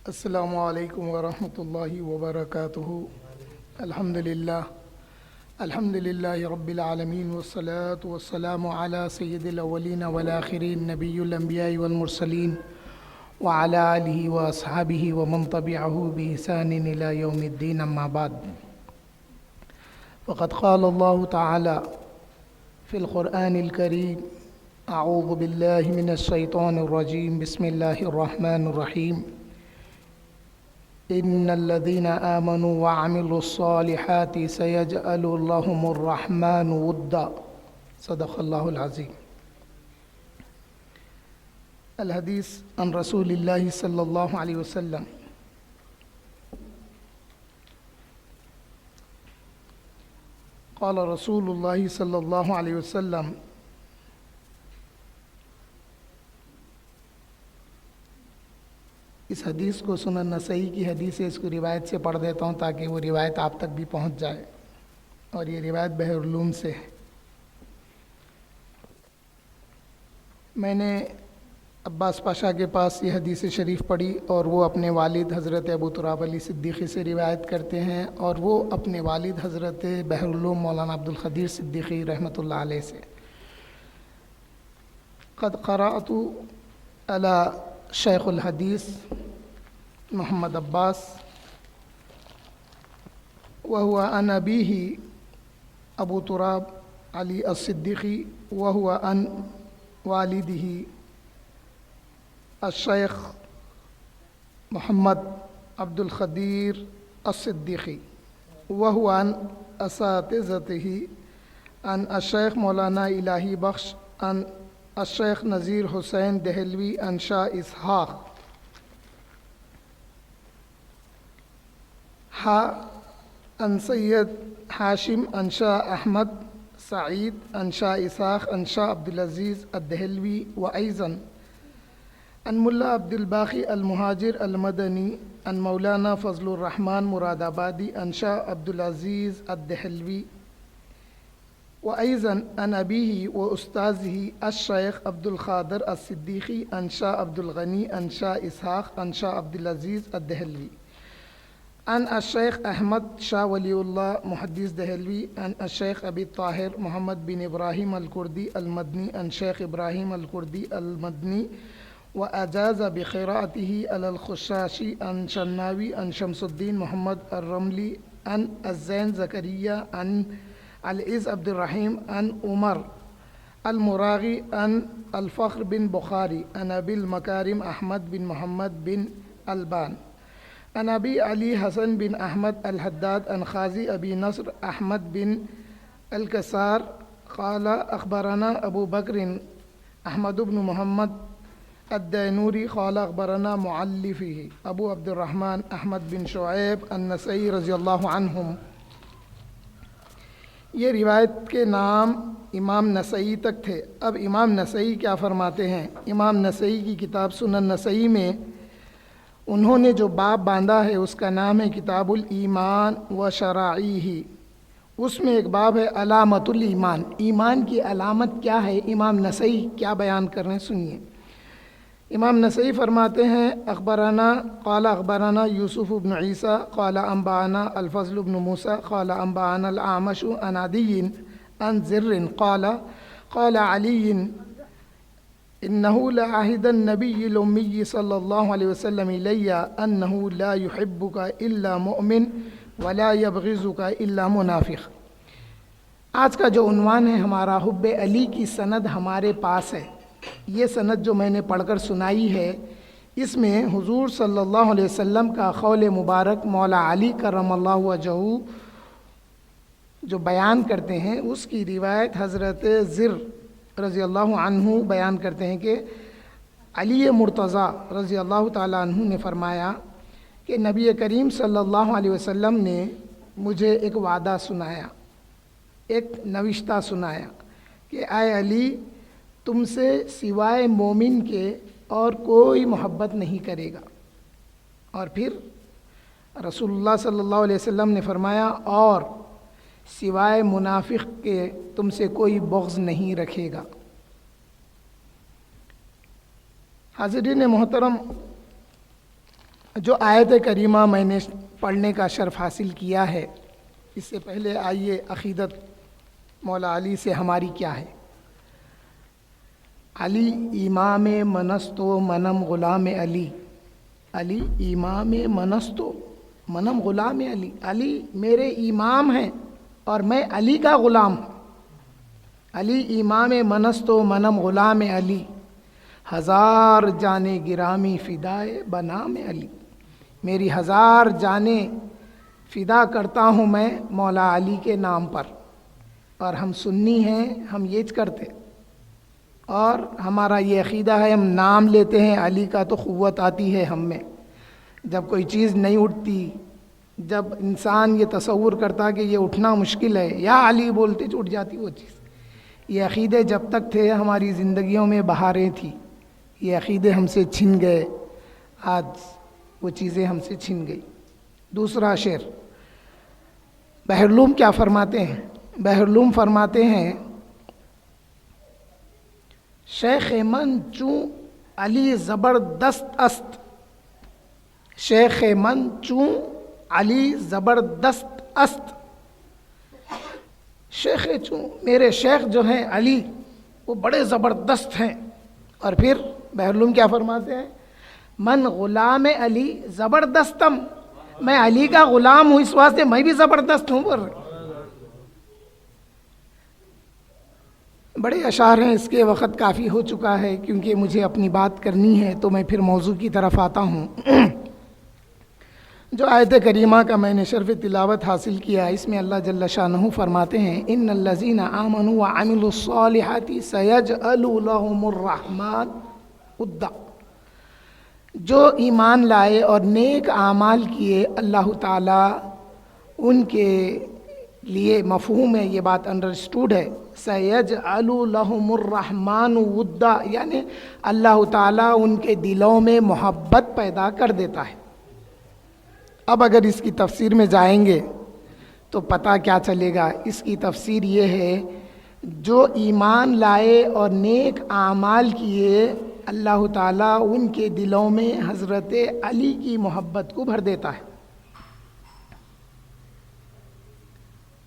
السلام علیکم ورحمۃ اللہ وبرکاتہ۔ الحمد للہ رب العالمین والصلاة والسلام علی سید الاولین والآخرین نبی الانبیاء والمرسلین وعلی آلہ واصحابہ ومن تبعہ بإحسان الی یوم الدین، اما بعد، فقد قال اللہ تعالی فی القرآن الکریم: اعوذ باللہ من الشیطان الرجیم، بسم اللہ الرحمن الرحیم۔ ان الذين آمنوا وعملوا الصالحات سيجعل لهم الرحمن ودا، صدق اللہ العظیم۔ الحدیث عن رسول اللہ صلی اللہ علیہ وسلم: قال رسول اللہ صلی اللہ علیہ وسلم: اس حدیث کو سنن نسائی کی حدیث ہے، اس کو روایت سے پڑھ دیتا ہوں تاکہ وہ روایت آپ تک بھی پہنچ جائے، اور یہ روایت بحر العلوم سے ہے۔ میں نے عباس پاشا کے پاس یہ حدیث شریف پڑھی، اور وہ اپنے والد حضرت ابو تراب علی صدیقی سے روایت کرتے ہیں، اور وہ اپنے والد حضرت بحر العلوم مولانا عبدالقدیر صدیقی رحمۃ اللہ علیہ سے: قد قرأت علی شیخ الحدیث محمد عباس وهو عن أبيه ابو تراب علی الصدیقی وهو عن والده الشیخ محمد عبد القدیر الصدیقی وهو عن اساتذته عن الشیخ مولانا الہی بخش عن الشیخ نذیر حسین دہلوی عن شاہ اسحاق عن سید ہاشم عن شاہ احمد سعید عن شاہ اسحاق عن شاہ عبدالعزیز الدہلوی وأيضا عن ملا عبد الباقی المہاجر المدنی عن مولانا فضل الرحمن مراد آبادی عن شاہ عبدالعزیز الدہلوی وأيضا عن أبيه وأستاذه الشيخ عبد القادر الصديقي عن شاہ عبد الغنی عن شاہ اسحاق عن شاہ عبدالعزیز الدہلوی عن الشیخ احمد شاہ ولی اللہ محدث دہلوی عن الشیخ ابی طاہر محمد بن ابراہیم الکردی المدنی عن شیخ ابراہیم الکردی المدنی وأجاز بقراءته على الخشاشی عن شناوی عن شمس الدین محمد الرملی عن الزین زکریا عن العز عبد الرحیم عن عمر المراغی عن الفخر بن بخاری عن ابی المکارم احمد بن محمد بن البان عن ابی علی حسن بن احمد الحداد عن قاضی ابی نصر احمد بن الکسار قال اخبرنا ابو بکر احمد بن محمد الدینوری قال اخبرنا معلفه ابو عبد الرحمن احمد بن شعیب النسائی رضی اللہ عنہم۔ یہ روایت کے نام امام نسائی تک تھے۔ اب امام نسائی کیا فرماتے ہیں؟ امام نسائی کی کتاب سنن نسائی میں انہوں نے جو باب باندھا ہے اس کا نام ہے کتاب الایمان و شرائعہ۔ اس میں ایک باب ہے علامت الایمان، ایمان کی علامت کیا ہے؟ امام نسائی کیا بیان کر رہے ہیں، سنیے۔ امام نسائی فرماتے ہیں: قال اخبرنا یوسف بن عیسیٰ قال انبانا الفضل بن موسیٰ قال انبانا الاعمش عن عدی عن زر قال علی انه لعهد النبی الامی صلی اللہ علیہ وسلم الی انه لا يحبك الا مؤمن ولا يبغضك الا منافق۔ آج کا جو عنوان ہے ہمارا، حب علی کی سند ہمارے پاس ہے۔ یہ سند جو میں نے پڑھ کر سنائی ہے، اس میں حضور صلی اللہ علیہ وسلم کا قول مبارک مولا علی کرم اللہ وجہہ جو بیان کرتے ہیں، اس کی روایت حضرت زر رضی اللہ عنہ بیان کرتے ہیں کہ علی مرتضیٰ رضی اللہ تعالیٰ عنہ نے فرمایا کہ نبی کریم صلی اللہ علیہ وسلم نے مجھے ایک وعدہ سنایا، ایک نوشتہ سنایا کہ اے علی، تم سے سوائے مومن کے اور کوئی محبت نہیں کرے گا۔ اور پھر رسول اللہ صلی اللہ علیہ وسلم نے فرمایا اور سوائے منافق کے تم سے کوئی بغض نہیں رکھے گا۔ حاضرین محترم، جو آیت کریمہ میں نے پڑھنے کا شرف حاصل کیا ہے، اس سے پہلے آئیے عقیدت مولا علی سے ہماری کیا ہے۔ علی امام منستو منم غلام علی، علی امام منستو منم غلام علی، علی میرے امام ہیں اور میں علی کا غلام ہوں۔ علی امام منستو منم غلام علی، ہزار جانیں گرامی فدائے بنام علی، میری ہزار جانیں فدا کرتا ہوں میں مولا علی کے نام پر۔ اور ہم سنی ہیں، ہم یہ کرتے، اور ہمارا یہ عقیدہ ہے، ہم نام لیتے ہیں علی کا تو قوت آتی ہے ہم میں۔ جب کوئی چیز نہیں اٹھتی، جب انسان یہ تصور کرتا کہ یہ اٹھنا مشکل ہے، یا علی بولتے اٹھ جاتی وہ چیز۔ یہ عقیدے جب تک تھے ہماری زندگیوں میں بہاریں تھیں، یہ عقیدے ہم سے چھن گئے، آج وہ چیزیں ہم سے چھن گئی۔ دوسرا شعر بحرالعلوم کیا فرماتے ہیں؟ بحرالعلوم فرماتے ہیں، شیخ من چوں علی زبردست است، شیخ من چوں علی زبردست است، شیخ چوں میرے شیخ جو ہیں علی وہ بڑے زبردست ہیں۔ اور پھر بحرالعلوم کیا فرماتے ہیں؟ من غلام علی زبردستم، میں علی کا غلام ہوں، اس واسطے میں بھی زبردست ہوں۔ بڑے اشعار ہیں، اس کے وقت کافی ہو چکا ہے، کیونکہ مجھے اپنی بات کرنی ہے تو میں پھر موضوع کی طرف آتا ہوں۔ جو آیت کریمہ کا میں نے شرف تلاوت حاصل کیا، اس میں اللہ جل شانہ فرماتے ہیں، ان الذین آمنوا وعملوا الصالحات سیجعل لهم الرحمن ودا، جو ایمان لائے اور نیک اعمال کیے اللہ تعالیٰ ان کے لیے، مفہوم ہے یہ بات انڈرسٹوڈ ہے، سیجعل لهم الرحمن ودا، یعنی اللہ تعالیٰ ان کے دلوں میں محبت پیدا کر دیتا ہے۔ اب اگر اس کی تفسیر میں جائیں گے تو پتہ کیا چلے گا؟ اس کی تفسیر یہ ہے، جو ایمان لائے اور نیک اعمال کیے اللہ تعالیٰ ان کے دلوں میں حضرت علی کی محبت کو بھر دیتا ہے۔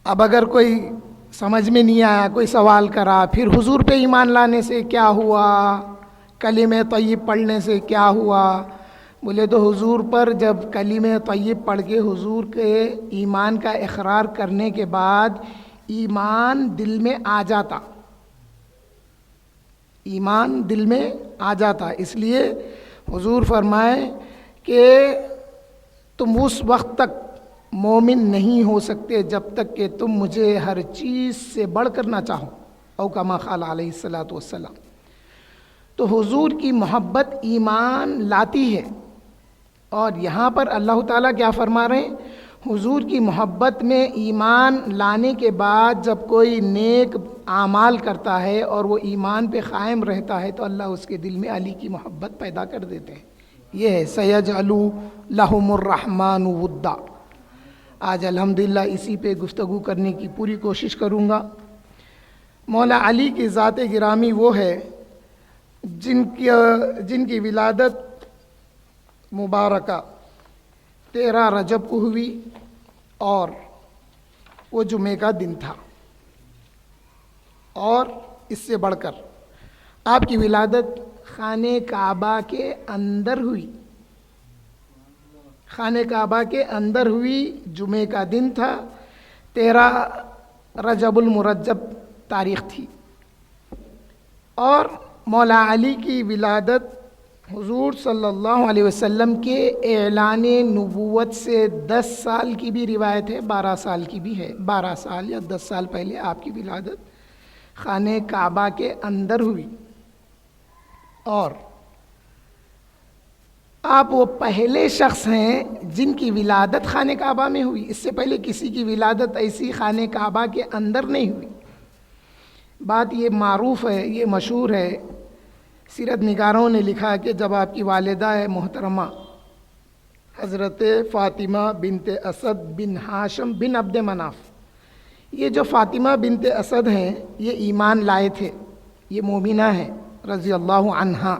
اب اگر کوئی سمجھ میں نہیں آیا، کوئی سوال کرا، پھر حضور پہ ایمان لانے سے کیا ہوا، کلمہ طیب پڑھنے سے کیا ہوا؟ بولے تو حضور پر جب کلمہ طیب پڑھ کے حضور کے ایمان کا اقرار کرنے کے بعد ایمان دل میں آ جاتا، ایمان دل میں آ جاتا۔ اس لیے حضور فرمائے کہ تم اس وقت تک مومن نہیں ہو سکتے جب تک کہ تم مجھے ہر چیز سے بڑھ کر نہ چاہو، او کما قال علیہ الصلوۃ والسلام۔ تو حضور کی محبت ایمان لاتی ہے، اور یہاں پر اللہ تعالیٰ کیا فرما رہے ہیں؟ حضور کی محبت میں ایمان لانے کے بعد جب کوئی نیک اعمال کرتا ہے اور وہ ایمان پہ قائم رہتا ہے تو اللہ اس کے دل میں علی کی محبت پیدا کر دیتے ہیں۔ یہ ہے سیجعل لهم الرحمن ودا۔ آج الحمدللہ اسی پہ گفتگو کرنے کی پوری کوشش کروں گا۔ مولا علی کی ذات گرامی وہ ہے جن کی ولادت مبارکہ 13 رجب کو ہوئی، اور وہ جمعے کا دن تھا، اور اس سے بڑھ کر آپ کی ولادت خانہ کعبہ کے اندر ہوئی، خانہ کعبہ کے اندر ہوئی، جمعے کا دن تھا، 13 رجب المرجب تاریخ تھی۔ اور مولا علی کی ولادت حضور صلی اللہ علیہ وسلم کے اعلان نبوت سے 10 سال کی بھی روایت ہے، 12 سال کی بھی ہے، 12 سال یا 10 سال پہلے آپ کی ولادت خانہ کعبہ کے اندر ہوئی، اور آپ وہ پہلے شخص ہیں جن کی ولادت خانہ کعبہ میں ہوئی۔ اس سے پہلے کسی کی ولادت ایسی خانہ کعبہ کے اندر نہیں ہوئی۔ بات یہ معروف ہے، یہ مشہور ہے، سیرت نگاروں نے لکھا کہ جب آپ کی والدہ محترمہ حضرت فاطمہ بنت اسد بن ہاشم بن عبد مناف، یہ جو فاطمہ بنت اسد ہیں یہ ایمان لائے تھے، یہ مومنہ ہیں رضی اللہ عنہا۔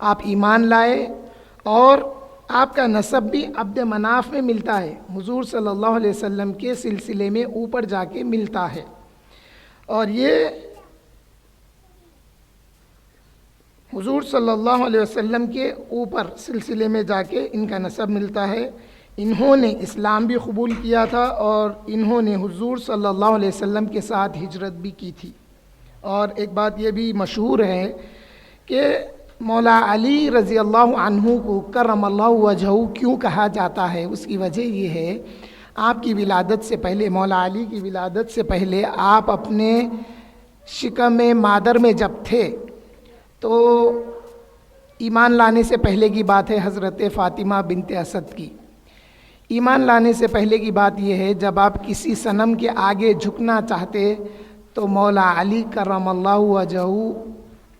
آپ ایمان لائے اور آپ کا نسب بھی عبد مناف میں ملتا ہے، حضور صلی اللہ علیہ وسلم کے سلسلے میں اوپر جا کے ملتا ہے، اور یہ حضور صلی اللہ علیہ وسلم کے اوپر سلسلے میں جا کے ان کا نسب ملتا ہے۔ انہوں نے اسلام بھی قبول کیا تھا اور انہوں نے حضور صلی اللہ علیہ وسلم کے ساتھ ہجرت بھی کی تھی۔ اور ایک بات یہ بھی مشہور ہے کہ مولا علی رضی اللہ عنہ کو کرم اللہ وجہہ کیوں کہا جاتا ہے، اس کی وجہ یہ ہے آپ کی ولادت سے پہلے، مولا علی کی ولادت سے پہلے آپ اپنے شکم مادر میں جب تھے تو ایمان لانے سے پہلے کی بات ہے حضرت فاطمہ بنت اسد کی۔ ایمان لانے سے پہلے کی بات یہ ہے جب آپ کسی صنم کے آگے جھکنا چاہتے تو مولا علی کرم اللہ وجہہ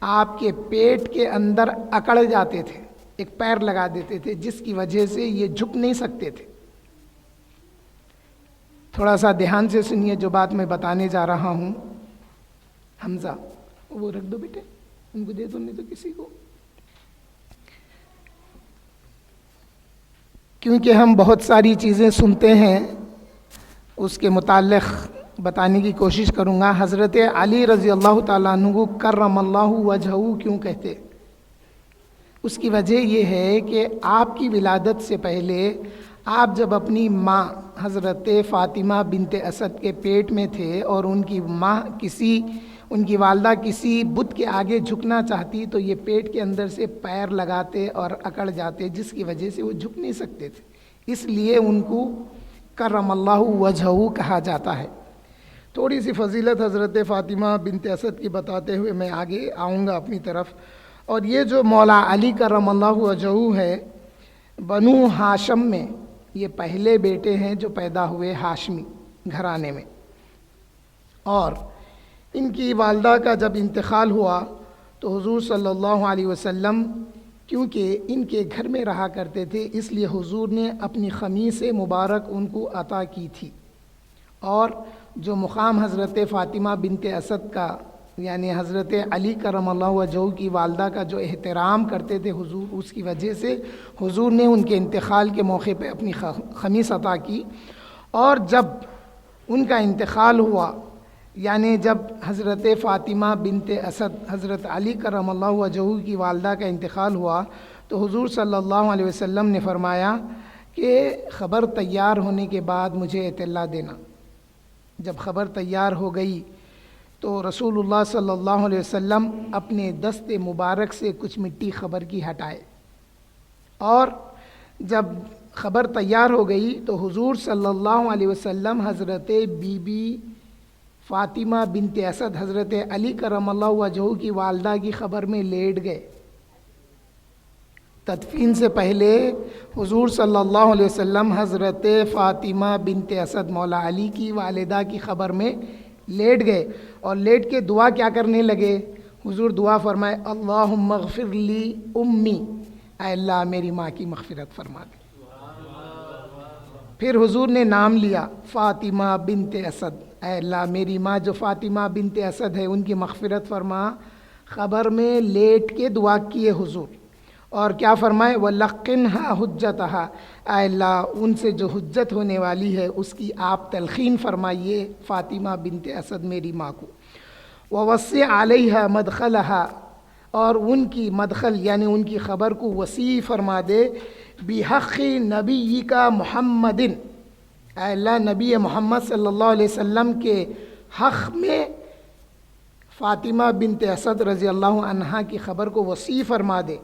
آپ کے پیٹ کے اندر اکڑ جاتے تھے، ایک پیر لگا دیتے تھے، جس کی وجہ سے یہ جھک نہیں سکتے تھے۔ تھوڑا سا دھیان سے سنیے جو بات میں بتانے جا رہا ہوں۔ حمزہ وہ رکھ دو بیٹے، ان کو دے دو، نہیں تو کسی کو، کیونکہ ہم بہت ساری چیزیں سنتے ہیں، اس کے متعلق بتانے کی کوشش کروں گا۔ حضرت علی رضی اللہ تعالیٰ عنہ کرم اللہ وجہہ کیوں کہتے، اس کی وجہ یہ ہے کہ آپ کی ولادت سے پہلے آپ جب اپنی ماں حضرت فاطمہ بنت اسد کے پیٹ میں تھے اور ان کی والدہ کسی بت کے آگے جھکنا چاہتی تو یہ پیٹ کے اندر سے پیر لگاتے اور اکڑ جاتے، جس کی وجہ سے وہ جھک نہیں سکتے تھے، اس لیے ان کو کرم اللہ وجہہ کہا جاتا ہے۔ تھوڑی سی فضیلت حضرت فاطمہ بنت اسد کی بتاتے ہوئے میں آگے آؤں گا اپنی طرف۔ اور یہ جو مولا علی کرم اللہ وجہہ ہے، بنو ہاشم میں یہ پہلے بیٹے ہیں جو پیدا ہوئے ہاشمی گھرانے میں، اور ان کی والدہ کا جب انتقال ہوا تو حضور صلی اللہ علیہ وسلم کیونکہ ان کے گھر میں رہا کرتے تھے، اس لیے حضور نے اپنی خمیس مبارک ان کو عطا کی تھی، اور جو مقام حضرت فاطمہ بنت اسد کا یعنی حضرت علی کرم اللہ وجہہ کی والدہ کا جو احترام کرتے تھے حضور، اس کی وجہ سے حضور نے ان کے انتقال کے موقع پہ اپنی خمیس عطا کی۔ اور جب ان کا انتقال ہوا، یعنی جب حضرت فاطمہ بنت اسد حضرت علی کرم اللہ وجہہ کی والدہ کا انتقال ہوا تو حضور صلی اللہ علیہ وسلم نے فرمایا کہ خبر تیار ہونے کے بعد مجھے اطلاع دینا۔ جب خبر تیار ہو گئی تو رسول اللہ صلی اللہ علیہ وسلم اپنے دست مبارک سے کچھ مٹی خبر کی ہٹائے، اور جب خبر تیار ہو گئی تو حضور صلی اللہ علیہ وسلم حضرت بی بی فاطمہ بنت اسد حضرت علی کرم اللہ وجہہ کی والدہ کی خبر میں لیٹ گئے۔ تدفین سے پہلے حضور صلی اللہ علیہ وسلم حضرت فاطمہ بنت اسد مولا علی کی والدہ کی خبر میں لیٹ گئے، اور لیٹ کے دعا کیا کرنے لگے؟ حضور دعا فرمائے اللہم اغفر لی امی، اے اللہ میری ماں کی مغفرت فرما دے۔ پھر حضور نے نام لیا فاطمہ بنت اسد، اے اللہ میری ماں جو فاطمہ بنت اسد ہے ان کی مغفرت فرما۔ خبر میں لیٹ کے دعا کیے حضور، اور کیا فرمائے وَلَقِّنْهَا حُجَّتَهَا، اے اللہ ان سے جو حجت ہونے والی ہے اس کی آپ تلقین فرمائیے فاطمہ بنت اسد میری ماں کو۔ وَوَسِّعْ عَلَيْهَا مَدْخَلَهَا، اور ان کی مدخل یعنی ان کی خبر کو وسیع فرما دے۔ بِحَقِّ نَبِيِّكَ مُحَمَّدٍ، اے اللہ نبی محمد صلی اللہ علیہ وسلم کے حق میں فاطمہ بنت اسد رضی اللہ عنہا کی خبر کو وسیع فرما دے۔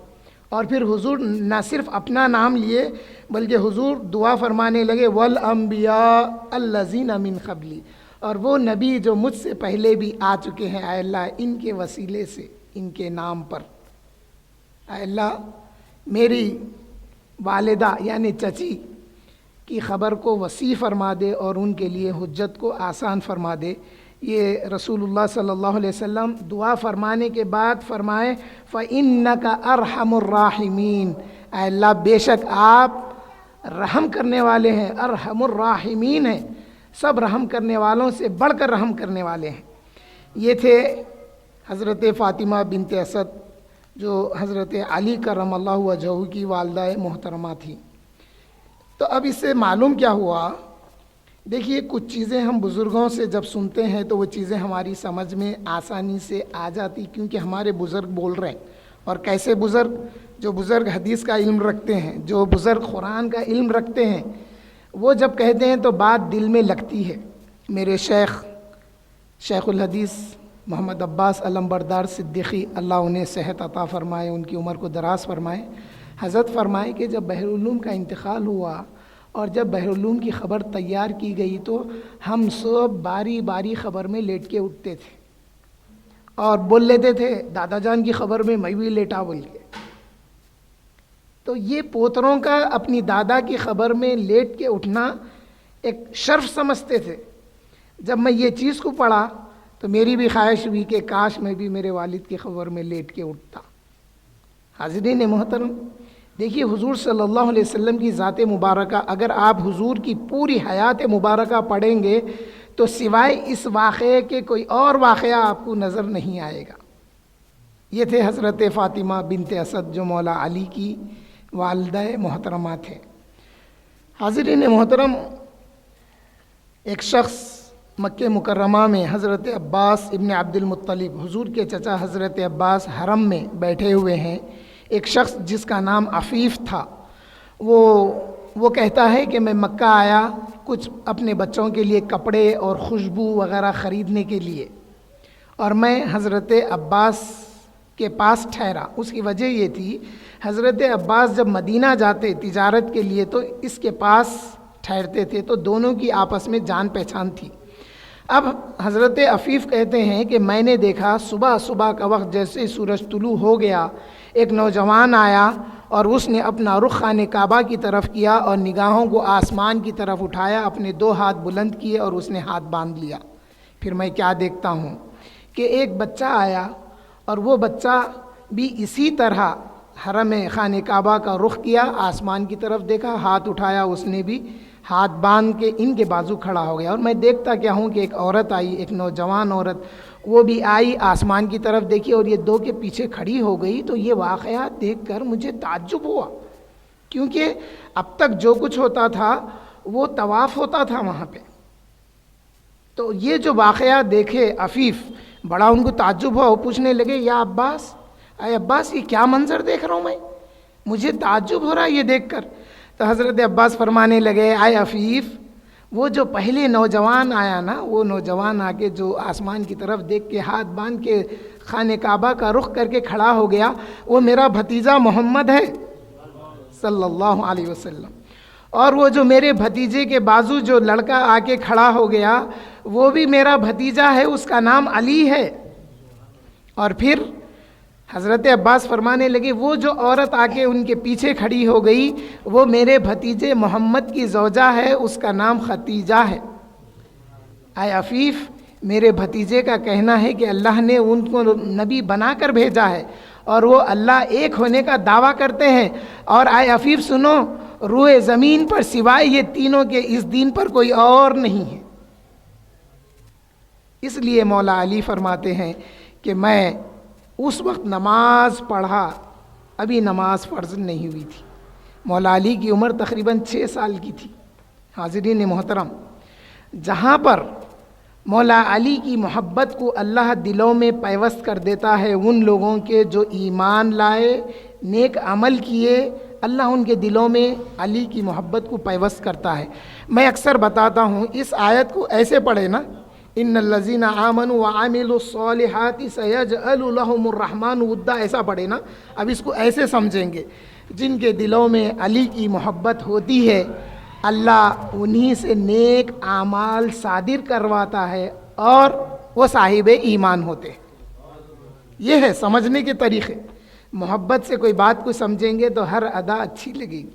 اور پھر حضور نہ صرف اپنا نام لیے بلکہ حضور دعا فرمانے لگے وَالْأَنْبِيَاءَ الَّذِينَ مِنْ قَبْلِي، اور وہ نبی جو مجھ سے پہلے بھی آ چکے ہیں، اے اللہ ان کے وسیلے سے ان کے نام پر اے اللہ میری والدہ یعنی چچی کی خبر کو وسیع فرما دے اور ان کے لیے حجت کو آسان فرما دے۔ یہ رسول اللہ صلی اللہ علیہ وسلم دعا فرمانے کے بعد فرمائے فَإِنَّكَ أَرْحَمُ الرَّاحِمِينَ، اے اللہ بے شک آپ رحم کرنے والے ہیں، ارحم الراحمین ہیں، سب رحم کرنے والوں سے بڑھ کر رحم کرنے والے ہیں۔ یہ تھے حضرت فاطمہ بنت اسد جو حضرت علی کرم اللہ وجہہ کی والدہ محترمہ تھی۔ تو اب اس سے معلوم کیا ہوا، دیکھیے کچھ چیزیں ہم بزرگوں سے جب سنتے ہیں تو وہ چیزیں ہماری سمجھ میں آسانی سے آ جاتی، کیونکہ ہمارے بزرگ بول رہے ہیں۔ اور کیسے بزرگ؟ جو بزرگ حدیث کا علم رکھتے ہیں، جو بزرگ قرآن کا علم رکھتے ہیں، وہ جب کہتے ہیں تو بات دل میں لگتی ہے۔ میرے شیخ الحدیث محمد عباس علمبردار صدیقی، اللہ انہیں صحت عطا فرمائے، ان کی عمر کو دراز فرمائے، حضرت فرمائے کہ جب بحرالعلوم کا انتقال ہوا اور جب بحرالعلوم کی خبر تیار کی گئی تو ہم سب باری باری خبر میں لیٹ کے اٹھتے تھے اور بول لیتے تھے دادا جان کی خبر میں میں بھی لیٹا بول کے۔ تو یہ پوتروں کا اپنی دادا کی خبر میں لیٹ کے اٹھنا ایک شرف سمجھتے تھے۔ جب میں یہ چیز کو پڑھا تو میری بھی خواہش ہوئی کہ کاش میں بھی میرے والد کی خبر میں لیٹ کے اٹھتا۔ حاضرین محترم، دیکھیے حضور صلی اللہ علیہ وسلم کی ذات مبارکہ، اگر آپ حضور کی پوری حیات مبارکہ پڑھیں گے تو سوائے اس واقعے کے کوئی اور واقعہ آپ کو نظر نہیں آئے گا۔ یہ تھے حضرت فاطمہ بنت اسد جو مولا علی کی والدہ محترمہ تھے۔ حاضرین محترم، ایک شخص مکہ مکرمہ میں حضرت عباس ابن عبد المطلب، حضور کے چچا حضرت عباس حرم میں بیٹھے ہوئے ہیں۔ ایک شخص جس کا نام عفیف تھا، وہ کہتا ہے کہ میں مکہ آیا کچھ اپنے بچوں کے لیے کپڑے اور خوشبو وغیرہ خریدنے کے لیے، اور میں حضرت عباس کے پاس ٹھہرا۔ اس کی وجہ یہ تھی، حضرت عباس جب مدینہ جاتے تجارت کے لیے تو اس کے پاس ٹھہرتے تھے، تو دونوں کی آپس میں جان پہچان تھی۔ اب حضرت عفیف کہتے ہیں کہ میں نے دیکھا صبح کا وقت جیسے ہی سورج طلوع ہو گیا، ایک نوجوان آیا اور اس نے اپنا رخ خانہ کعبہ کی طرف کیا اور نگاہوں کو آسمان کی طرف اٹھایا، اپنے 2 ہاتھ بلند کیے اور اس نے ہاتھ باندھ لیا۔ پھر میں کیا دیکھتا ہوں کہ ایک بچہ آیا اور وہ بچہ بھی اسی طرح حرم خانہ کعبہ کا رخ کیا، آسمان کی طرف دیکھا، ہاتھ اٹھایا، اس نے بھی ہاتھ باندھ کے ان کے بازو کھڑا ہو گیا۔ اور میں دیکھتا کیا ہوں کہ ایک عورت آئی، ایک نوجوان عورت، وہ بھی آئی، آسمان کی طرف دیکھی اور یہ 2 کے پیچھے کھڑی ہو گئی۔ تو یہ واقعات دیکھ کر مجھے تعجب ہوا، کیونکہ اب تک جو کچھ ہوتا تھا وہ طواف ہوتا تھا وہاں پہ۔ تو یہ جو واقعات دیکھے عفیف، بڑا ان کو تعجب ہوا، وہ پوچھنے لگے یا عباس، اے عباس یہ کیا منظر دیکھ رہا ہوں میں، مجھے تعجب ہو رہا ہے یہ دیکھ کر۔ تو حضرت عباس فرمانے لگے اے عفیف، وہ جو پہلے نوجوان آیا نا، وہ نوجوان آ کے جو آسمان کی طرف دیکھ کے ہاتھ باندھ کے خانہ کعبہ کا رخ کر کے کھڑا ہو گیا، وہ میرا بھتیجا محمد ہے صلی اللہ علیہ وسلم۔ اور وہ جو میرے بھتیجے کے بازو جو لڑکا آ کے کھڑا ہو گیا، وہ بھی میرا بھتیجا ہے، اس کا نام علی ہے۔ اور پھر حضرت عباس فرمانے لگے وہ جو عورت آ کے ان کے پیچھے کھڑی ہو گئی، وہ میرے بھتیجے محمد کی زوجہ ہے، اس کا نام ختیجہ ہے۔ اے عفیف، میرے بھتیجے کا کہنا ہے کہ اللہ نے ان کو نبی بنا کر بھیجا ہے اور وہ اللہ ایک ہونے کا دعویٰ کرتے ہیں، اور اے عفیف سنو، روئے زمین پر سوائے یہ تینوں کے اس دین پر کوئی اور نہیں ہے۔ اس لیے مولا علی فرماتے ہیں کہ میں اس وقت نماز پڑھا، ابھی نماز فرض نہیں ہوئی تھی۔ مولا علی کی عمر تقریباً 6 سال کی تھی۔ حاضرین محترم، جہاں پر مولا علی کی محبت کو اللہ دلوں میں پیوست کر دیتا ہے، ان لوگوں کے جو ایمان لائے، نیک عمل کیے، اللہ ان کے دلوں میں علی کی محبت کو پیوست کرتا ہے۔ میں اکثر بتاتا ہوں، اس آیت کو ایسے پڑھے نا، ان الذین آمنوا وعملوا الصالحات سیجعل لهم الرحمن ودا، ایسا پڑھے نا۔ اب اس کو ایسے سمجھیں گے، جن کے دلوں میں علی کی محبت ہوتی ہے، اللہ انہی سے نیک اعمال صادر کرواتا ہے اور وہ صاحب ایمان ہوتے ہیں۔ یہ ہے سمجھنے کے طریقے۔ محبت سے کوئی بات کو سمجھیں گے تو ہر ادا اچھی لگے گی۔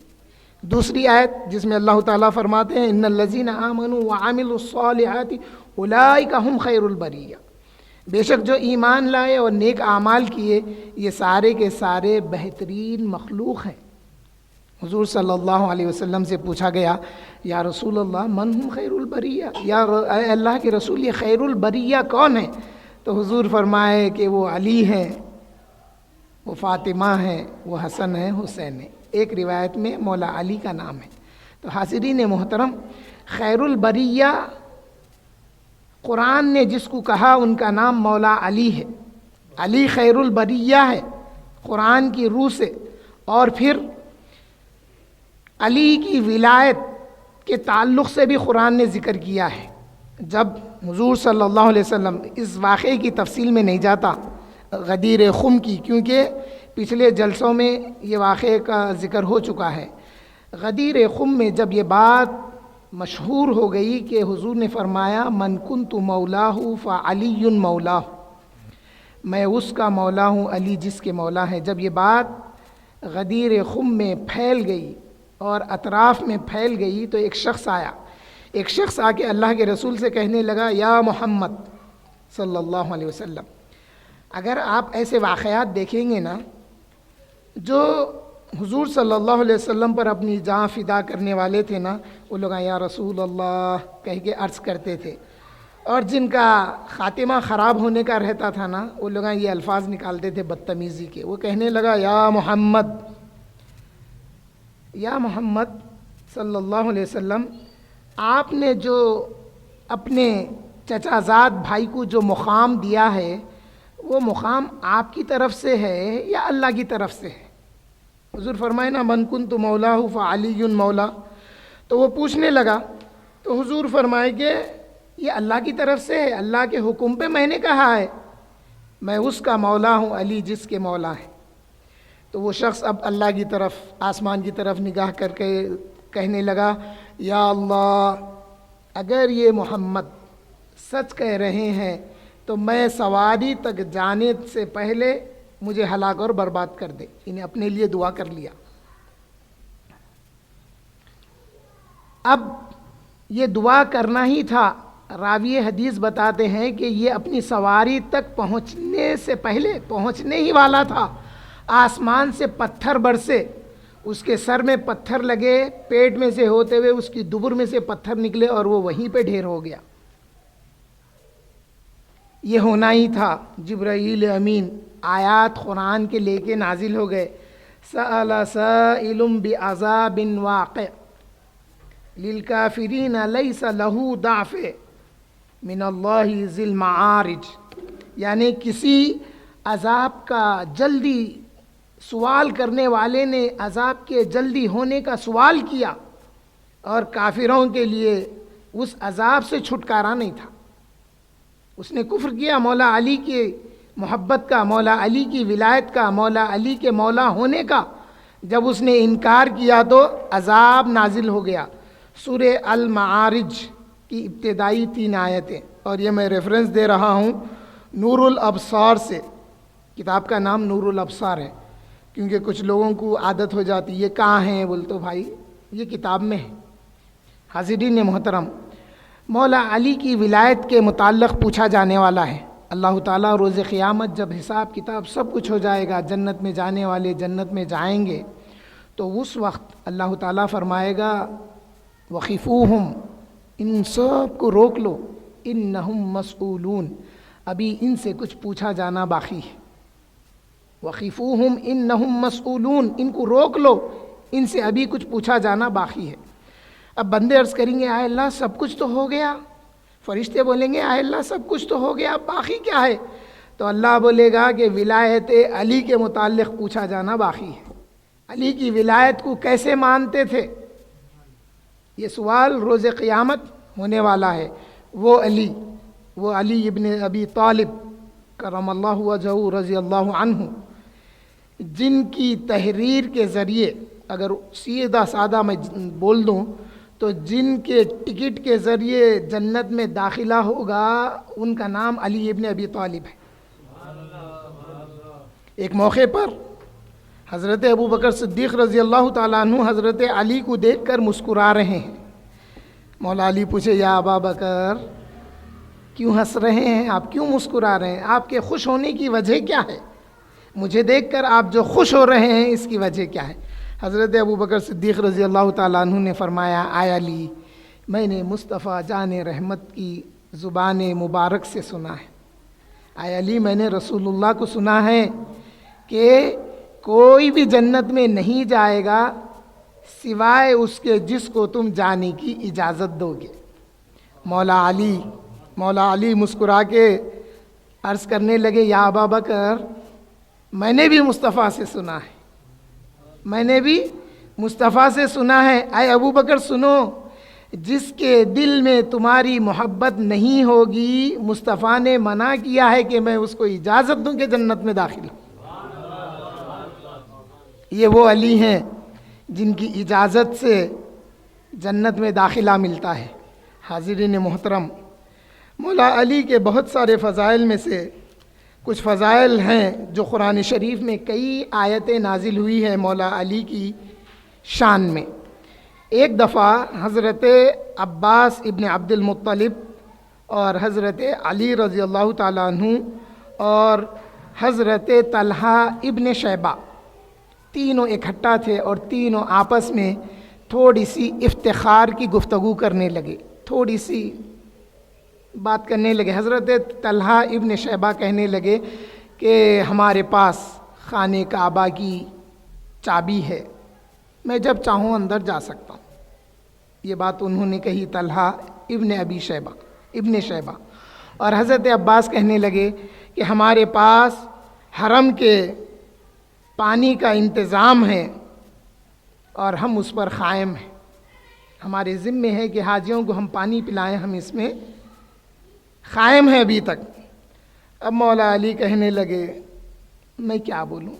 دوسری آیت جس میں اللہ تعالیٰ فرماتے ہیں ان الذین آمنوا وعملوا الصالحات اولئک ھم خیر البریہ، بے شک جو ایمان لائے اور نیک اعمال کیے، یہ سارے کے سارے بہترین مخلوق ہیں۔ حضور صلی اللہ علیہ وسلم سے پوچھا گیا یا رسول اللہ من ہم خیر البریہ، یا اے اللہ کے رسول یہ خیر البریہ کون ہے؟ تو حضور فرمائے کہ وہ علی ہیں، وہ فاطمہ ہے، وہ حسن ہے، حسین ہے، ایک روایت میں مولا علی کا نام ہے۔ تو حاضرین محترم، خیر البریہ قرآن نے جس کو کہا ان کا نام مولا علی ہے، علی خیر البریہ ہے قرآن کی روح سے۔ اور پھر علی کی ولایت کے تعلق سے بھی قرآن نے ذکر کیا ہے۔ جب حضور صلی اللہ علیہ وسلم، اس واقعے کی تفصیل میں نہیں جاتا غدیر خم کی، کیونکہ پچھلے جلسوں میں یہ واقعے کا ذکر ہو چکا ہے۔ غدیر خم میں جب یہ بات مشہور ہو گئی کہ حضور نے فرمایا من کنت مولاہ فعلی مولاہ، میں اس کا مولا ہوں، علی جس کے مولا ہے، جب یہ بات غدیر خم میں پھیل گئی اور اطراف میں پھیل گئی تو ایک شخص آیا، ایک شخص آ کے اللہ کے رسول سے کہنے لگا یا محمد صلی اللہ علیہ وسلم۔ اگر آپ ایسے واقعات دیکھیں گے نا، جو حضور صلی اللہ علیہ وسلم پر اپنی جاں فدا کرنے والے تھے نا، وہ لوگ یا رسول اللہ کہہ کے عرض کرتے تھے، اور جن کا خاتمہ خراب ہونے کا رہتا تھا نا، وہ لوگ یہ الفاظ نکالتے تھے بدتمیزی کے، وہ کہنے لگا یا محمد، یا محمد صلی اللہ علیہ وسلم، آپ نے جو اپنے چچا زاد بھائی کو جو مقام دیا ہے، وہ مقام آپ کی طرف سے ہے یا اللہ کی طرف سے ہے؟ حضور فرمائے نا من کنت مولاہ فعلی مولا، تو وہ پوچھنے لگا، تو حضور فرمائے کہ یہ اللہ کی طرف سے ہے، اللہ کے حکم پہ میں نے کہا ہے، میں اس کا مولا ہوں، علی جس کے مولا ہے۔ تو وہ شخص اب اللہ کی طرف، آسمان کی طرف نگاہ کر کے کہنے لگا یا اللہ، اگر یہ محمد سچ کہہ رہے ہیں تو میں سواری تک جانے سے پہلے مجھے ہلاک اور برباد کر دے۔ انہیں اپنے لیے دعا کر لیا۔ اب یہ دعا کرنا ہی تھا۔ راوی حدیث بتاتے ہیں کہ یہ اپنی سواری تک پہنچنے سے پہلے، پہنچنے ہی والا تھا، آسمان سے پتھر برسے، اس کے سر میں پتھر لگے، پیٹ میں سے ہوتے ہوئے اس کی دبر میں سے پتھر نکلے اور وہ وہیں پہ ڈھیر ہو گیا۔ یہ ہونا ہی تھا۔ جبرائیل امین آیات قرآن کے لے کے نازل ہو گئے، سأل سائل بعذاب واقع للکافرین لیس لہ دافع من اللہ ذی المعارج، یعنی کسی عذاب کا جلدی سوال کرنے والے نے عذاب کے جلدی ہونے کا سوال کیا، اور کافروں کے لیے اس عذاب سے چھٹکارا نہیں تھا۔ اس نے کفر کیا مولا علی کی محبت کا، مولا علی کی ولایت کا، مولا علی کے مولا ہونے کا۔ جب اس نے انکار کیا تو عذاب نازل ہو گیا۔ سورہ المعارج کی ابتدائی 3 آیتیں، اور یہ میں ریفرنس دے رہا ہوں نور الابصار سے، کتاب کا نام نور الابصار ہے، کیونکہ کچھ لوگوں کو عادت ہو جاتی یہ کہاں ہیں، بول تو بھائی یہ کتاب میں ہے۔ حاضرین محترم، مولا علی کی ولایت کے متعلق پوچھا جانے والا ہے۔ اللہ تعالیٰ روز قیامت جب حساب کتاب سب کچھ ہو جائے گا، جنت میں جانے والے جنت میں جائیں گے، تو اس وقت اللہ تعالیٰ فرمائے گا وقفوہم، ان سب کو روک لو، انہم مسئولون، ابھی ان سے کچھ پوچھا جانا باقی ہے۔ وقفوہم انہم مسئولون، ان کو روک لو، ان سے ابھی کچھ پوچھا جانا باقی ہے۔ اب بندے عرض کریں گے آئے اللہ سب کچھ تو ہو گیا، فرشتے بولیں گے آئے اللہ سب کچھ تو ہو گیا، باقی کیا ہے؟ تو اللہ بولے گا کہ ولایت علی کے متعلق پوچھا جانا باقی ہے۔ علی کی ولایت کو کیسے مانتے تھے، یہ سوال روز قیامت ہونے والا ہے۔ وہ علی ابن ابی طالب کرم اللہ وجہہ رضی اللہ عنہ، جن کی تحریر کے ذریعے، اگر سیدھا سادہ میں بول دوں تو جن کے ٹکٹ کے ذریعے جنت میں داخلہ ہوگا ان کا نام علی ابن ابی طالب ہے۔ ایک موقع پر حضرت ابو بکر صدیق رضی اللہ تعالیٰ عنہ حضرت علی کو دیکھ کر مسکرا رہے ہیں۔ مولا علی پوچھے یا ابا بکر کیوں ہنس رہے ہیں، آپ کیوں مسکرا رہے ہیں، آپ کے خوش ہونے کی وجہ کیا ہے؟ مجھے دیکھ کر آپ جو خوش ہو رہے ہیں اس کی وجہ کیا ہے؟ حضرت ابو بکر صدیق رضی اللہ تعالیٰ عنہ نے فرمایا آیا علی، میں نے مصطفیٰ جان رحمت کی زبان مبارک سے سنا ہے، آیا علی میں نے رسول اللہ کو سنا ہے کہ کوئی بھی جنت میں نہیں جائے گا سوائے اس کے جس کو تم جانے کی اجازت دو گے۔ مولا علی مسکرا کے عرض کرنے لگے، یا ابا بکر، میں نے بھی مصطفیٰ سے سنا ہے، میں نے بھی مصطفیٰ سے سنا ہے۔ اے ابو بکر سنو، جس کے دل میں تمہاری محبت نہیں ہوگی مصطفیٰ نے منع کیا ہے کہ میں اس کو اجازت دوں کہ جنت میں داخل ہوں۔ یہ وہ علی ہیں جن کی اجازت سے جنت میں داخلہ ملتا ہے۔ حاضرین محترم، مولا علی کے بہت سارے فضائل میں سے کچھ فضائل ہیں جو قرآن شریف میں کئی آیتیں نازل ہوئی ہیں مولا علی کی شان میں۔ ایک دفعہ حضرت عباس ابن عبد المطلب اور حضرت علی رضی اللہ تعالیٰ عنہ اور حضرت طلحہ ابن شیبہ تینوں اکٹھا تھے اور تینوں آپس میں تھوڑی سی افتخار کی گفتگو کرنے لگے، تھوڑی سی بات کرنے لگے۔ حضرت طلحہ ابن شیبہ کہنے لگے کہ ہمارے پاس خانہ کعبہ کی چابی ہے، میں جب چاہوں اندر جا سکتا ہوں۔ یہ بات انہوں نے کہی طلحہ ابن شیبہ۔ اور حضرت عباس کہنے لگے کہ ہمارے پاس حرم کے پانی کا انتظام ہے اور ہم اس پر قائم ہیں، ہمارے ذمے ہے کہ حاجیوں کو ہم پانی پلائیں، ہم اس میں قائم ہیں ابھی تک۔ اب مولا علی کہنے لگے، میں کیا بولوں،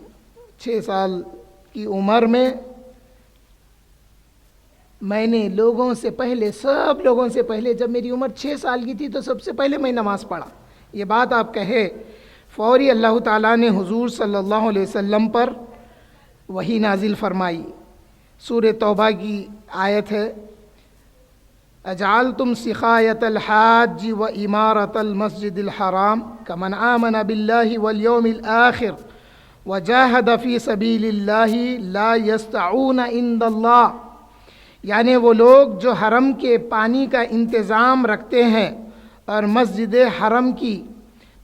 6 سال کی عمر میں نے لوگوں سے پہلے، سب لوگوں سے پہلے، جب میری عمر 6 سال کی تھی تو سب سے پہلے میں نماز پڑھا۔ یہ بات آپ کہے، فوری اللہ تعالیٰ نے حضور صلی اللہ علیہ وسلم پر وحی نازل فرمائی۔ سورہ توبہ کی آیت ہے، اجعلتم سقایۃ الحاج و امارۃ المسجد الحرام کمن آمن باللہ والیوم الآخر وجاہد فی سبیل اللہ لا یستعون عند اللہ، یعنی وہ لوگ جو حرم کے پانی کا انتظام رکھتے ہیں اور مسجد حرم کی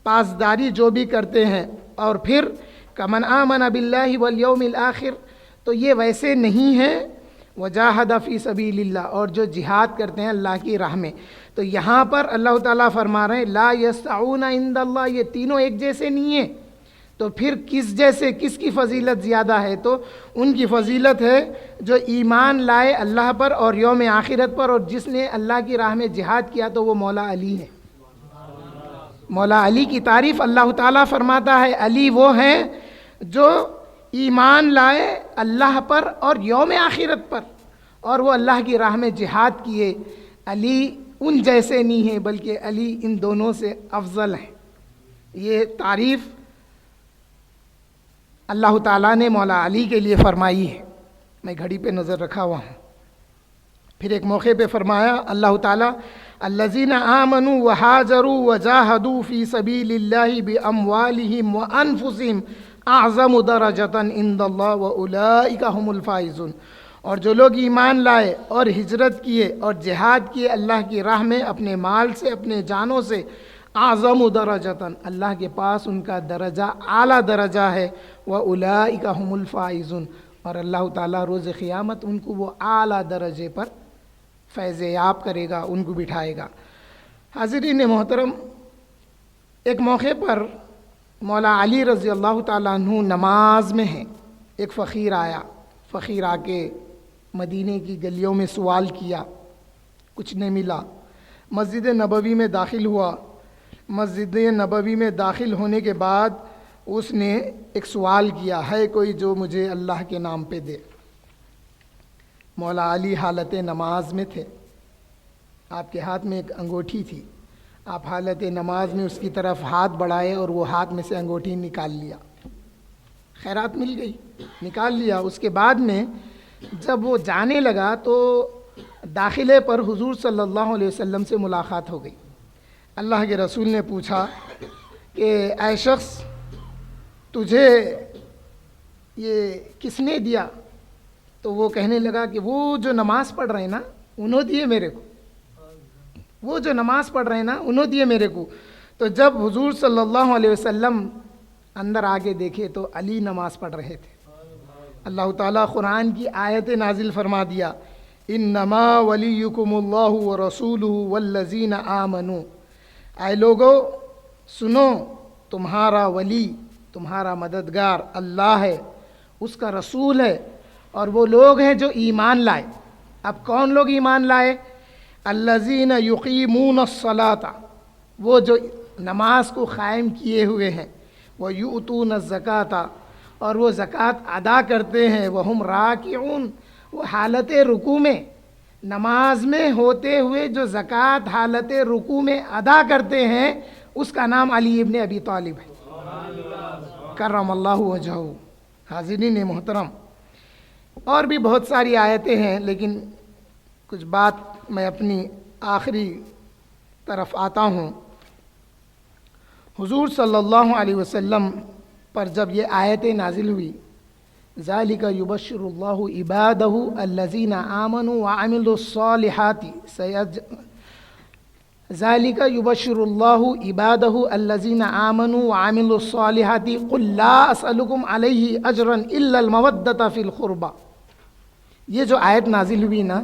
پاسداری جو بھی کرتے ہیں، اور پھر کمن آمن باللہ والیوم الآخر، تو یہ ویسے نہیں ہیں وجاہد فی سبیل اللہ، اور جو جہاد کرتے ہیں اللہ کی راہ میں۔ تو یہاں پر اللہ تعالیٰ فرما رہے ہیں لا یستعون عند اللہ، یہ تینوں ایک جیسے نہیں ہیں، تو پھر کس کی فضیلت زیادہ ہے؟ تو ان کی فضیلت ہے جو ایمان لائے اللہ پر اور یوم آخرت پر، اور جس نے اللہ کی راہ میں جہاد کیا تو وہ مولا علی ہے۔ مولا علی کی تعریف اللہ تعالیٰ فرماتا ہے، علی وہ ہیں جو ایمان لائے اللہ پر اور یوم آخرت پر، اور وہ اللہ کی راہ میں جہاد کیے۔ علی ان جیسے نہیں ہیں بلکہ علی ان دونوں سے افضل ہیں۔ یہ تعریف اللہ تعالیٰ نے مولا علی کے لیے فرمائی ہے۔ میں گھڑی پہ نظر رکھا ہوا ہوں۔ پھر ایک موقع پہ فرمایا اللہ تعالیٰ، الذین آمنوا وہاجروا وجاہدوا فی سبیل اللہ باموالہم وانفسہم اعظم درجۃ عند اللہ واولئک هم الفائزون، اور جو لوگ ایمان لائے اور ہجرت کیے اور جہاد کیے اللہ کی راہ میں اپنے مال سے، اپنے جانوں سے، اعظم درجۃ، اللہ کے پاس ان کا درجہ اعلیٰ درجہ ہے، واولئک هم الفائزون، اور اللہ تعالیٰ روز قیامت ان کو وہ اعلیٰ درجے پر فیض یاب کرے گا، ان کو بٹھائے گا۔ حاضرین محترم، ایک موقع پر مولا علی رضی اللہ تعالیٰ عنہ نماز میں ہیں، ایک فقیر آیا، فقیر آ کے مدینے کی گلیوں میں سوال کیا، کچھ نہیں ملا، مسجد نبوی میں داخل ہوا۔ مسجد نبوی میں داخل ہونے کے بعد اس نے ایک سوال کیا، ہے کوئی جو مجھے اللہ کے نام پہ دے؟ مولا علی حالت نماز میں تھے، آپ کے ہاتھ میں ایک انگوٹھی تھی، آپ حالت نماز میں اس کی طرف ہاتھ بڑھائے اور وہ ہاتھ میں سے انگوٹھی نکال لیا، خیرات مل گئی، نکال لیا۔ اس کے بعد میں جب وہ جانے لگا تو داخلے پر حضور صلی اللہ علیہ وسلم سے ملاقات ہو گئی۔ اللہ کے رسول نے پوچھا کہ اے شخص، تجھے یہ کس نے دیا؟ تو وہ کہنے لگا کہ وہ جو نماز پڑھ رہے ہیں نا انہوں دیے میرے کو، وہ جو نماز پڑھ رہے ہیں نا انہوں دیے میرے کو۔ تو جب حضور صلی اللہ علیہ وسلم اندر آگے دیکھے تو علی نماز پڑھ رہے تھے۔ اللہ تعالیٰ قرآن کی آیت نازل فرما دیا، انما ولیکم اللہ ورسولہ والذین آمنوا، اے لوگو سنو، تمہارا ولی، تمہارا مددگار اللہ ہے، اس کا رسول ہے، اور وہ لوگ ہیں جو ایمان لائے۔ اب کون لوگ ایمان لائے؟ الذین یقیمون الصلاۃ، وہ جو نماز کو قائم کیے ہوئے ہیں، ویؤتون الزکاۃ، اور وہ زکوٰۃ ادا کرتے ہیں، وہم راکعون، وہ حالت رکوع میں، نماز میں ہوتے ہوئے جو زکوٰۃ حالت رکوع میں ادا کرتے ہیں، اس کا نام علی ابن ابی طالب ہے، کرم اللہ وجہہ۔ حاضرین محترم، اور بھی بہت ساری آیتیں ہیں، لیکن کچھ بات میں اپنی آخری طرف آتا ہوں۔ حضور صلی اللہ علیہ وسلم پر جب یہ آیتیں نازل ہوئی، ذالک یبشر اللہ عبادہ الذین آمنوا وعملوا الصالحات ذالک یبشر اللہ عبادہ الذین آمنوا وعملوا الصالحات قل لا اسألکم علیہ اجرا الا المودۃ فی القربى۔ یہ جو آیت نازل ہوئی نا،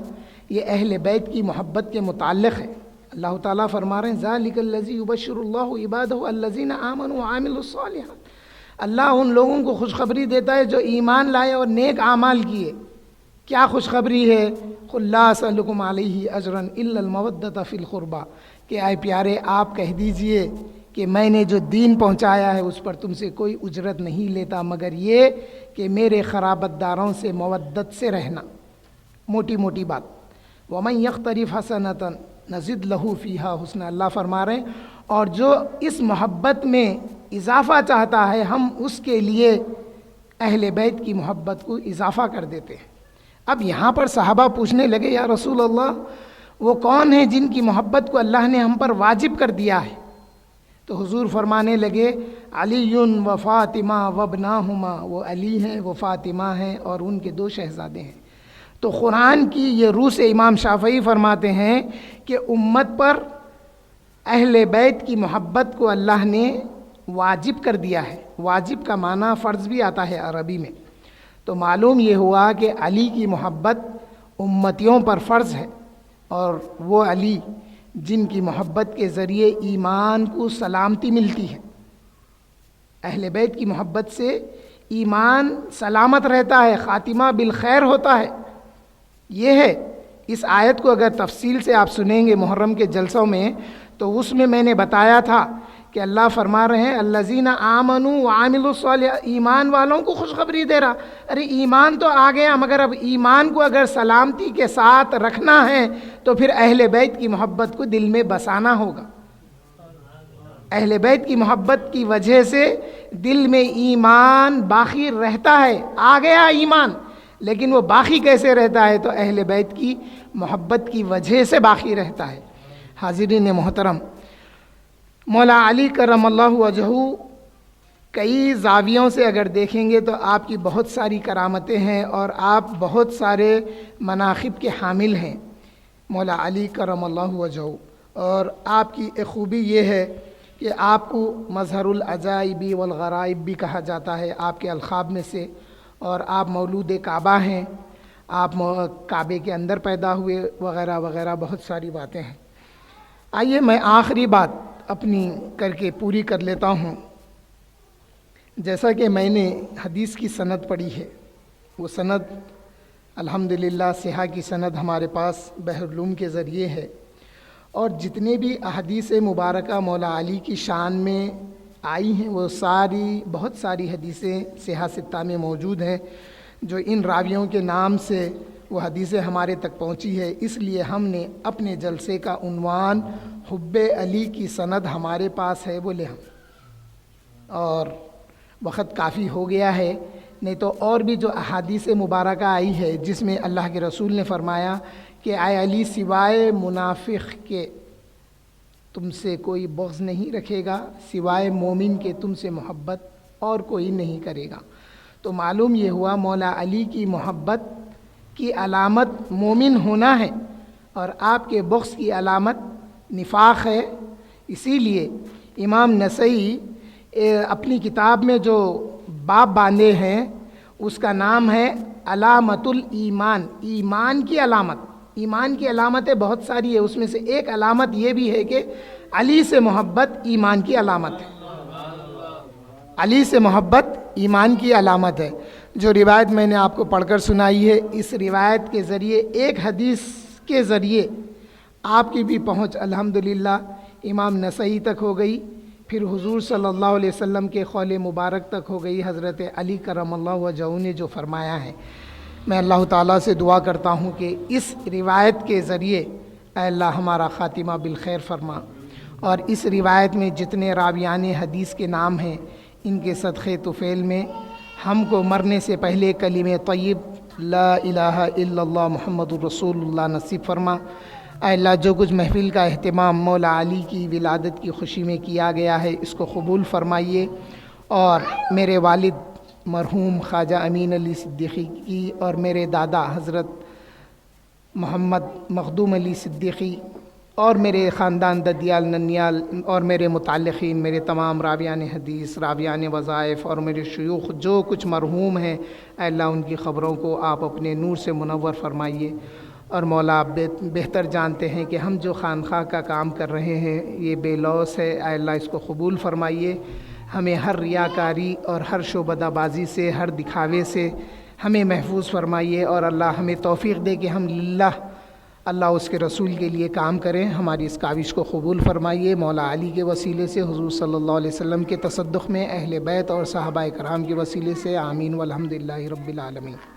یہ اہل بیت کی محبت کے متعلق ہے۔ اللہ تعالیٰ فرما رہے ہیں ذالک الذی یبشر اللہ عبادہ الذین آمنوا وعملوا الصالحات، اللہ ان لوگوں کو خوشخبری دیتا ہے جو ایمان لائے اور نیک اعمال کیے۔ کیا خوشخبری ہے؟ قل لا اسألکم علیہ اجرا الا المودۃ فی القربى، کہ اے پیارے آپ کہہ دیجئے کہ میں نے جو دین پہنچایا ہے اس پر تم سے کوئی اجرت نہیں لیتا، مگر یہ کہ میرے قرابت داروں سے مودت سے رہنا۔ موٹی موٹی بات، ومن یقترف حسنۃ نزد لہ فیہا حسنا، اللہ فرما رہے ہیں اور جو اس محبت میں اضافہ چاہتا ہے ہم اس کے لیے اہل بیت کی محبت کو اضافہ کر دیتے ہیں۔ اب یہاں پر صحابہ پوچھنے لگے، یا رسول اللہ وہ کون ہیں جن کی محبت کو اللہ نے ہم پر واجب کر دیا ہے؟ تو حضور فرمانے لگے، علی و فاطمہ وابناہما، وہ علی ہیں، وہ فاطمہ ہیں، اور ان کے 2 شہزادے ہیں۔ تو قرآن کی یہ روح سے امام شافعی فرماتے ہیں کہ امت پر اہل بیت کی محبت کو اللہ نے واجب کر دیا ہے۔ واجب کا معنی فرض بھی آتا ہے عربی میں۔ تو معلوم یہ ہوا کہ علی کی محبت امتیوں پر فرض ہے، اور وہ علی جن کی محبت کے ذریعے ایمان کو سلامتی ملتی ہے۔ اہل بیت کی محبت سے ایمان سلامت رہتا ہے، خاتمہ بالخیر ہوتا ہے۔ یہ ہے، اس آیت کو اگر تفصیل سے آپ سنیں گے محرم کے جلسوں میں، تو اس میں نے بتایا تھا کہ اللہ فرما رہے ہیں الذین آمنوا وعملوا الصالحات، ایمان والوں کو خوشخبری دے رہا۔ ارے ایمان تو آ گیا، مگر اب ایمان کو اگر سلامتی کے ساتھ رکھنا ہے تو پھر اہل بیت کی محبت کو دل میں بسانا ہوگا۔ اہل بیت کی محبت کی وجہ سے دل میں ایمان باقی رہتا ہے۔ آ گیا ایمان، لیکن وہ باقی کیسے رہتا ہے؟ تو اہل بیت کی محبت کی وجہ سے باقی رہتا ہے۔ حاضرین محترم، مولا علی کرم اللہ وجہہ کئی زاویوں سے اگر دیکھیں گے تو آپ کی بہت ساری کرامتیں ہیں، اور آپ بہت سارے مناقب کے حامل ہیں، مولا علی کرم اللہ وجہہ۔ اور آپ کی ایک خوبی یہ ہے کہ آپ کو مظہر العجائب والغرائب بھی کہا جاتا ہے آپ کے القاب میں سے، اور آپ مولود کعبہ ہیں، آپ کعبے کے اندر پیدا ہوئے، وغیرہ وغیرہ بہت ساری باتیں ہیں۔ آئیے میں آخری بات اپنی کر کے پوری کر لیتا ہوں۔ جیسا کہ میں نے حدیث کی سند پڑھی ہے، وہ سند الحمدللہ صحیح کی سند ہمارے پاس بحر العلوم کے ذریعے ہے، اور جتنے بھی احادیث مبارکہ مولا علی کی شان میں آئی ہیں وہ بہت ساری حدیثیں صحیح ستہ میں موجود ہیں، جو ان راویوں کے نام سے وہ حدیثیں ہمارے تک پہنچی ہے۔ اس لیے ہم نے اپنے جلسے کا عنوان حب علی کی سند ہمارے پاس ہے وہ لے، اور وقت کافی ہو گیا ہے، نہیں تو اور بھی جو احادیث مبارکہ آئی ہے جس میں اللہ کے رسول نے فرمایا کہ اے علی سوائے منافق کے تم سے کوئی بغض نہیں رکھے گا، سوائے مومن کے تم سے محبت اور کوئی نہیں کرے گا۔ تو معلوم یہ ہوا مولا علی کی محبت کی علامت مومن ہونا ہے، اور آپ کے بغض کی علامت نفاق ہے۔ اسی لیے امام نسائی اپنی کتاب میں جو باب باندھے ہیں اس کا نام ہے علامت الایمان، ایمان کی علامت۔ ایمان کی علامتیں بہت ساری ہے، اس میں سے ایک علامت یہ بھی ہے کہ علی سے محبت ایمان کی علامت ہے، علی سے محبت ایمان کی علامت ہے۔ جو روایت میں نے آپ کو پڑھ کر سنائی ہے، اس روایت کے ذریعے، ایک حدیث کے ذریعے آپ کی بھی پہنچ الحمدللہ امام نسائی تک ہو گئی، پھر حضور صلی اللہ علیہ وسلم کے قول مبارک تک ہو گئی۔ حضرت علی کرم اللہ وجہہ نے جو فرمایا ہے، میں اللہ تعالیٰ سے دعا کرتا ہوں کہ اس روایت کے ذریعے اے اللہ ہمارا خاتمہ بالخیر فرما، اور اس روایت میں جتنے راویان حدیث کے نام ہیں ان کے صدقے طفیل میں ہم کو مرنے سے پہلے کلمہ طیب لا الہ الا اللہ محمد الرسول اللہ نصیب فرما۔ اے اللہ جو کچھ محفل کا اہتمام مولا علی کی ولادت کی خوشی میں کیا گیا ہے اس کو قبول فرمائیے، اور میرے والد مرحوم خواجہ امین علی صدیقی کی اور میرے دادا حضرت محمد مخدوم علی صدیقی اور میرے خاندان ددیال ننیال اور میرے متعلقین، میرے تمام راویان حدیث، راویان وظائف اور میرے شیوخ جو کچھ مرحوم ہیں، اے اللہ ان کی خبروں کو آپ اپنے نور سے منور فرمائیے۔ اور مولا آپ بہتر جانتے ہیں کہ ہم جو خانقاہ کا کام کر رہے ہیں یہ بے لوث ہے، اے اللہ اس کو قبول فرمائیے۔ ہمیں ہر ریاکاری اور ہر شعبدہ بازی سے، ہر دکھاوے سے ہمیں محفوظ فرمائیے، اور اللہ ہمیں توفیق دے کہ ہم اللہ اس کے رسول کے لیے کام کریں۔ ہماری اس کاوش کو قبول فرمائیے۔ مولا علی کے وسیلے سے، حضور صلی اللہ علیہ وسلم کے تصدق میں، اہل بیت اور صحابہ کرام کے وسیلے سے، آمین والحمدللہ رب العالمین۔